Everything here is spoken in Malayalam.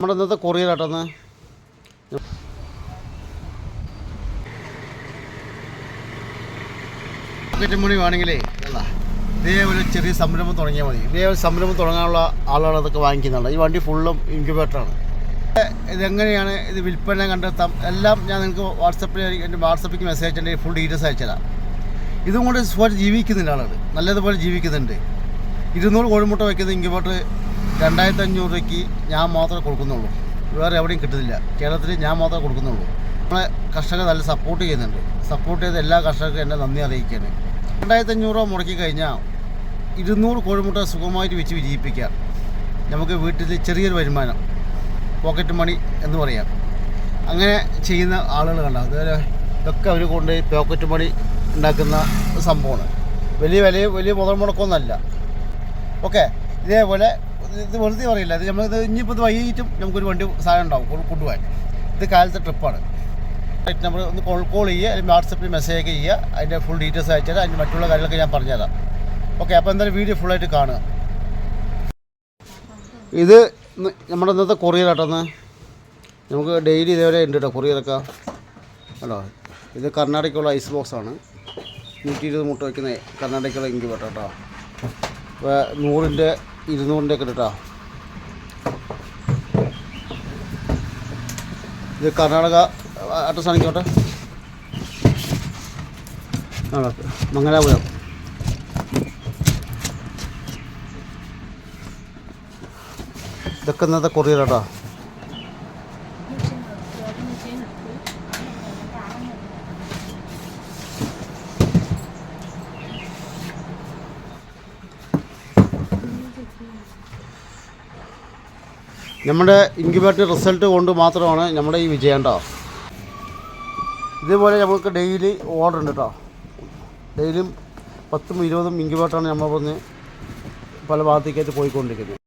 നമ്മുടെ ഇന്നത്തെ കൊറിയർ ആട്ടെന്ന് മണി വേണമെങ്കിലേ ഇതേപോലെ ചെറിയ സംരംഭം തുടങ്ങിയാൽ മതി. ഇതേപോലെ സംരംഭം തുടങ്ങാനുള്ള ആളുകൾ അതൊക്കെ വാങ്ങിക്കുന്നുണ്ട്. ഈ വണ്ടി ഫുള്ളും ഇൻക്യുബേറ്ററാണ്. ഇതെങ്ങനെയാണ് ഇത് വിൽപ്പന കണ്ടെത്താം എല്ലാം ഞാൻ നിങ്ങൾക്ക് എൻ്റെ വാട്സപ്പിലേക്ക് മെസ്സേജ് എൻ്റെ ഫുൾ ഡീറ്റെയിൽസ് അയച്ചുതരാം. ഇതും കൊണ്ട് സുഖമായിട്ട് ജീവിക്കുന്നുണ്ട് ആളുകൾ, നല്ലതുപോലെ ജീവിക്കുന്നുണ്ട്. 200 കോഴിമുട്ട വയ്ക്കുന്ന ഇൻക്യുബേറ്റർ 2500 രൂപയ്ക്ക് ഞാൻ മാത്രമേ കൊടുക്കുന്നുള്ളൂ. വേറെ എവിടെയും കിട്ടുന്നില്ല. കേരളത്തിൽ ഞാൻ മാത്രമേ കൊടുക്കുന്നുള്ളൂ. നമ്മളെ കർഷകർ നല്ല സപ്പോർട്ട് ചെയ്യുന്നുണ്ട്. സപ്പോർട്ട് ചെയ്ത എല്ലാ കർഷകർക്കും എന്നെ നന്ദി അറിയിക്കുകയാണ്. 2500 രൂപ മുടക്കി കഴിഞ്ഞാൽ 200 കോഴിമുട്ട സുഖമായിട്ട് വെച്ച് വിജയിപ്പിക്കാം. നമുക്ക് വീട്ടിൽ ചെറിയൊരു വരുമാനം, പോക്കറ്റ് മണി എന്ന് പറയാം. അങ്ങനെ ചെയ്യുന്ന ആളുകൾ കണ്ടാൽ അതുപോലെ ഇതൊക്കെ അവർ കൊണ്ട് പോക്കറ്റ് മണി ഉണ്ടാക്കുന്ന സംഭവമാണ്. വലിയ മുതൽ മുടക്കമൊന്നുമല്ല. ഓക്കെ, ഇതേപോലെ ഇത് വെറുതെ പറയില്ല. ഇത് നമ്മളിത് ഇനിയിപ്പോൾ ഇത് വൈകിട്ടും നമുക്കൊരു വണ്ടി സാധനം ഉണ്ടാവും കൊണ്ടുപോകാൻ. ഇത് കാലത്തെ ട്രിപ്പാണ്. നമ്പർ ഒന്ന് കോൾ ചെയ്യുക, അല്ലെങ്കിൽ വാട്സപ്പിൽ മെസ്സേജ് ഒക്കെ ചെയ്യുക. അതിൻ്റെ ഫുൾ ഡീറ്റെയിൽസ് അയച്ചുതരാം. അതിൻ്റെ മറ്റുള്ള കാര്യങ്ങളൊക്കെ ഞാൻ പറഞ്ഞുതരാം. ഓക്കെ, അപ്പോൾ എന്തായാലും വീഡിയോ ഫുള്ളായിട്ട് കാണുക. ഇത് നമ്മുടെ ഇന്നത്തെ കൊറിയർ ആട്ടെന്ന് നമുക്ക് ഡെയിലി ഇതേപോലെ ഉണ്ട് കേട്ടോ കൊറിയറൊക്കെ. കേട്ടോ, ഇത് കർണാടകയ്ക്കുള്ള ഐസ് ബോക്സാണ്. 120 മുട്ട വയ്ക്കുന്ന കർണാടകയ്ക്കുള്ള ഇൻക്യുബേറ്റർ കേട്ടോ. ഇപ്പോൾ 100-ൻ്റെ 200-ൻ്റെ ഒക്കെ കേട്ടോ. ഇത് കർണാടക അഡ്രസ് ആണിക്കോട്ടെ, മംഗലാപുരം. ഇതൊക്കെ ഇന്നത്തെ കൊറിയർ കേട്ടോ. നമ്മുടെ ഇൻക്യുബേറ്റർ റിസൾട്ട് കൊണ്ട് മാത്രമാണ് നമ്മുടെ ഈ വിജയം കേട്ടോ. ഇതേപോലെ നമുക്ക് ഡെയിലി ഓർഡർ ഉണ്ട് കേട്ടോ. ഡെയിലിയും 10-20 ഇൻക്യുബേറ്ററാണ് നമ്മൾ പറഞ്ഞ് പല ഭാഗത്തേക്കായിട്ട് പോയിക്കൊണ്ടിരിക്കുന്നത്.